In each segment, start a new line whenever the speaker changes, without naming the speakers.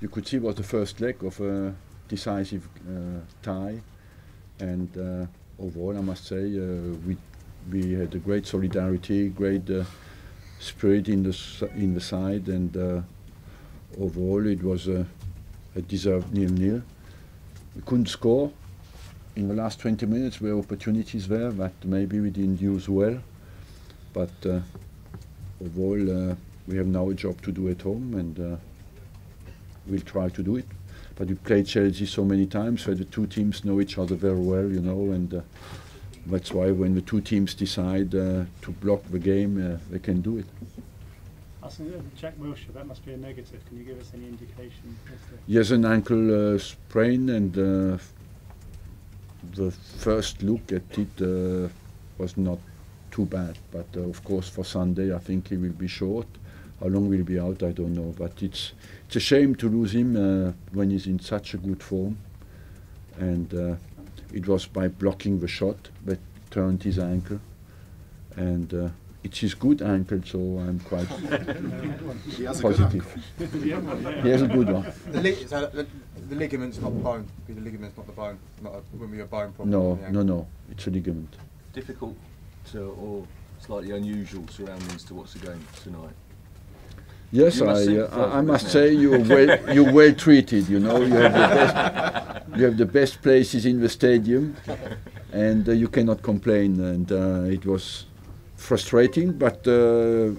you could see it was the first leg of a decisive tie, and overall I must say we had a great solidarity, great spirit in the side, and overall it was a deserved 0-0. We couldn't score in the last 20 minutes where opportunities were that maybe we didn't use well, but overall we have now a job to do at home, and we'll try to do it. But we played Chelsea so many times, so the two teams know each other very well, you know, and that's why when the two teams decide to block the game, they can do it.
Jack Wilshere, that must be a negative. Can you give us any indication?
He has an ankle sprain, and the first look at it was not too bad. But of course, for Sunday, I think he will be short. How long will he be out, I don't know. But it's a shame to lose him when he's in such a good form. And it was by blocking the shot that turned his ankle. And it's his good ankle, so I'm quite positive. He has a good one.
The ligament's not the bone. The ligament's not the bone. Not when we have bone problem.
No. It's a ligament.
Difficult or slightly unusual surroundings to watch the game tonight.
Yes, I must say you're well treated. You know, you have the best places in the stadium, and you cannot complain. And it was frustrating, but the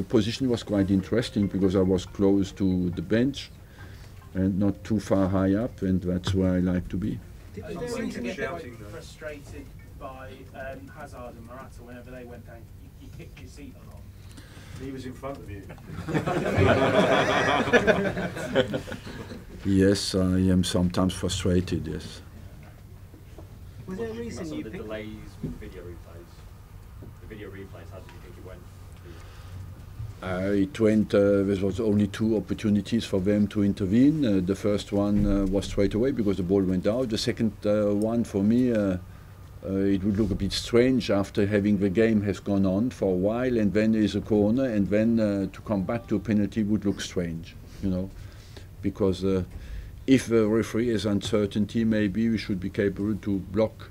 position was quite interesting because I was close to the bench and not too far high up, and that's where I like to be.
Did you seem to get quite frustrated by Hazard and Morata whenever they went down? You kicked your seat a lot.
He was in front of you.
Yes, I am sometimes frustrated, yes.
Was there a reason you
the
picked...
delays with video replays? The video replays, how did you think it went?
It went, there was only 2 opportunities for them to intervene. The first one was straight away because the ball went out. The second one for me, it would look a bit strange after having the game has gone on for a while, and then there is a corner, and then to come back to a penalty would look strange, you know, because if the referee has uncertainty, maybe we should be capable to block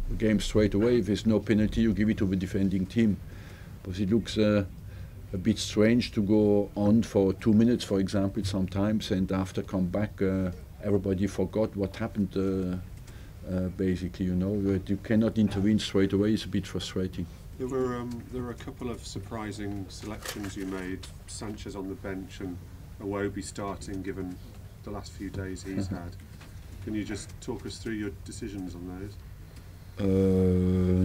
the game straight away. If there's no penalty, you give it to the defending team, because it looks a bit strange to go on for 2 minutes, for example, sometimes, and after come back, everybody forgot what happened. Basically, you know, that you cannot intervene straight away is a bit frustrating.
There were a couple of surprising selections you made. Sanchez on the bench and Iwobi starting, given the last few days he's had. Can you just talk us through your decisions on those?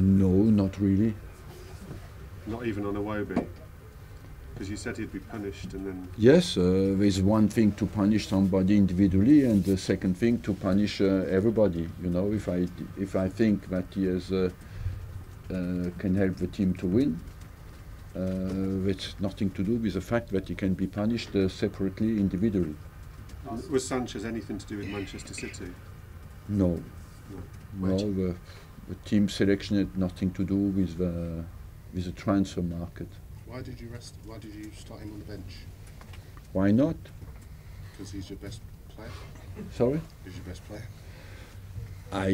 No, not really.
Not even on Iwobi? Because you said he'd be punished, and then...
Yes, there's one thing to punish somebody individually, and the second thing to punish everybody. You know, if I think that he has can help the team to win, it's nothing to do with the fact that he can be punished separately, individually.
Was Sanchez anything to do with Manchester City?
No. The team selection had nothing to do with the transfer market.
Why did you start him on the bench?
Why not?
Because he's your best player?
Sorry?
He's your best player?
I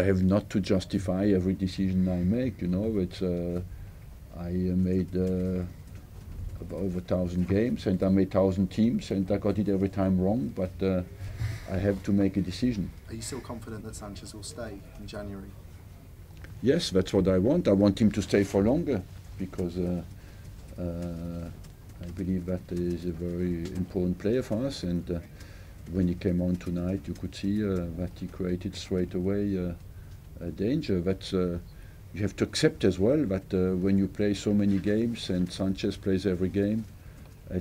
have not to justify every decision I make, you know. It's I made over 1,000 games, and I made 1,000 teams, and I got it every time wrong, but I have to make a decision.
Are you still confident that Sanchez will stay in January?
Yes, that's what I want. I want him to stay for longer, because I believe that he is a very important player for us, and when he came on tonight, you could see that he created straight away a danger. That's you have to accept as well that when you play so many games, and Sanchez plays every game,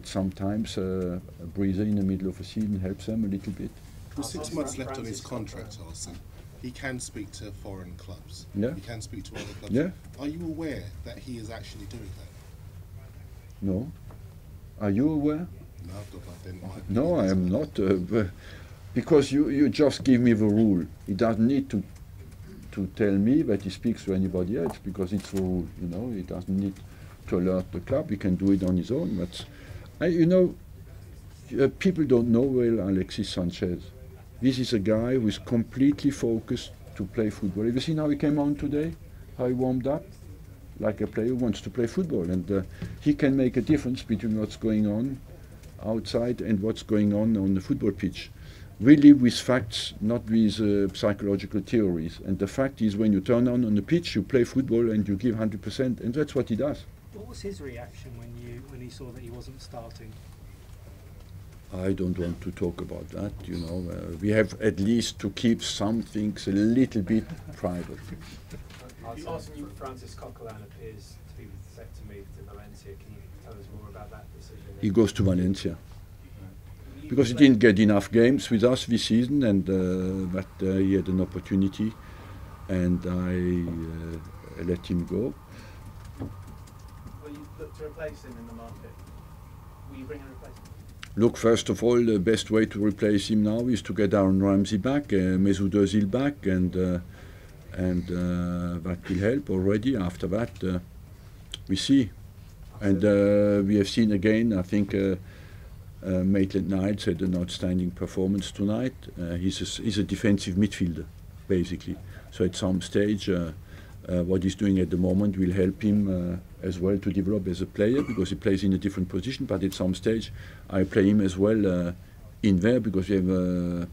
sometimes a breather in the middle of a season helps them a little bit.
With 6 months left on his contract, Arsene, he can speak to foreign clubs.
Yeah.
He can speak to other clubs.
Yeah.
Are you aware that he is actually doing that?
No. Are you aware?
No, I didn't.
No, I am not. Because you just give me the rule. He doesn't need to tell me that he speaks to anybody else, because it's the rule. You know, he doesn't need to alert the club. He can do it on his own. But you know, People don't know well Alexis Sanchez. This is a guy who is completely focused to play football. Have you seen how he came on today? How he warmed up? Like a player who wants to play football. And he can make a difference between what's going on outside and what's going on the football pitch. Really with facts, not with psychological theories. And the fact is, when you turn on the pitch, you play football and you give 100%, and that's what he does.
What was his reaction when he saw that he wasn't starting?
I don't want to talk about that, you know. We have at least to keep some things a little bit private.
Arsene Francis Coquelin appears to be set to move to Valencia. Can you tell us more about that decision?
He goes to Valencia. Because he didn't get enough games with us this season, and but he had an opportunity, and I let him go.
Will you look to replace him in the market? Will you bring a replacement?
Look, first of all, the best way to replace him now is to get Aaron Ramsey back, Mesut Özil back, and that will help already. After that, we see. And we have seen again, I think, Maitland-Niles had an outstanding performance tonight. He's a defensive midfielder, basically. So at some stage, what he's doing at the moment will help him as well to develop as a player, because he plays in a different position. But at some stage, I play him as well in there, because we have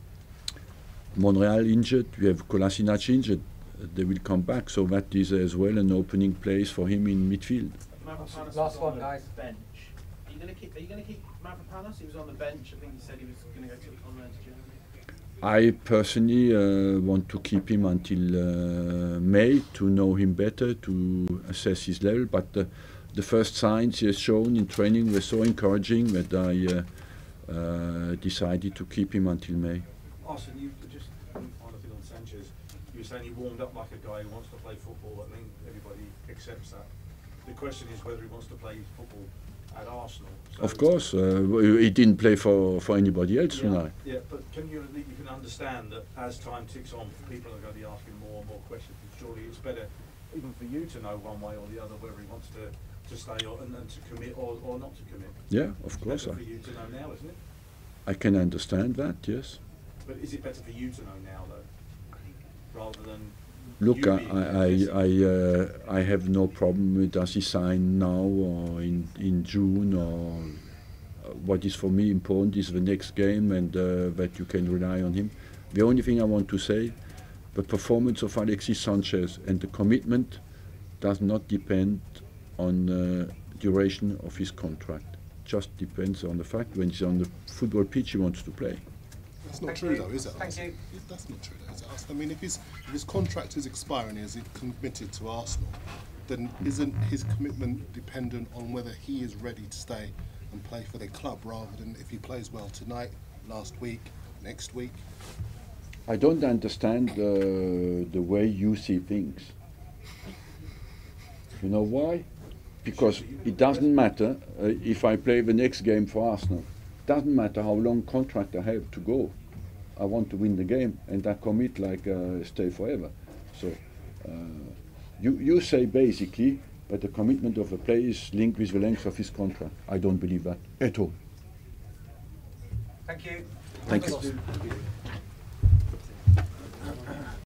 Monreal injured, we have Kolasinac injured. They will come back, so that is as well an opening place for him in midfield.
Last one, guys. Bench. Are you going to keep Mavropanos? He was on the bench. I think he said he was going to go on loan to Germany.
I personally want to keep him until May to know him better, to assess his level. But the first signs he has shown in training were so encouraging that I decided to keep him until May.
Arsene, you just on Sanchez. You were saying he warmed up like a guy who wants to play football. I mean, everybody accepts that. The question is whether he wants to play football at Arsenal. So
of course, he didn't play for anybody else tonight.
Yeah, but you can understand that as time ticks on, people are going to be asking more and more questions. Surely it's better, even for you, to know one way or the other whether he wants to stay and to commit or not to commit.
Yeah, of course.
It's better for you to know now, isn't it?
I can understand that, yes.
But is it better for you to know now, though, rather than?
Look, I have no problem with does he sign now or in June, or what is for me important is the next game, and that you can rely on him. The only thing I want to say, the performance of Alexis Sanchez and the commitment does not depend on the duration of his contract. Just depends on the fact when he's on the football pitch he wants to play.
That's not true, though, is it? That's not true, though, is it? I mean, if his contract is expiring and he's committed to Arsenal, then isn't his commitment dependent on whether he is ready to stay and play for their club, rather than if he plays well tonight, last week, next week?
I don't understand the way you see things. You know why? Because it doesn't matter if I play the next game for Arsenal. It doesn't matter how long contract I have to go. I want to win the game, and I commit like stay forever. So you say basically that the commitment of a player is linked with the length of his contract. I don't believe that at all.
Thank you.
Thank you.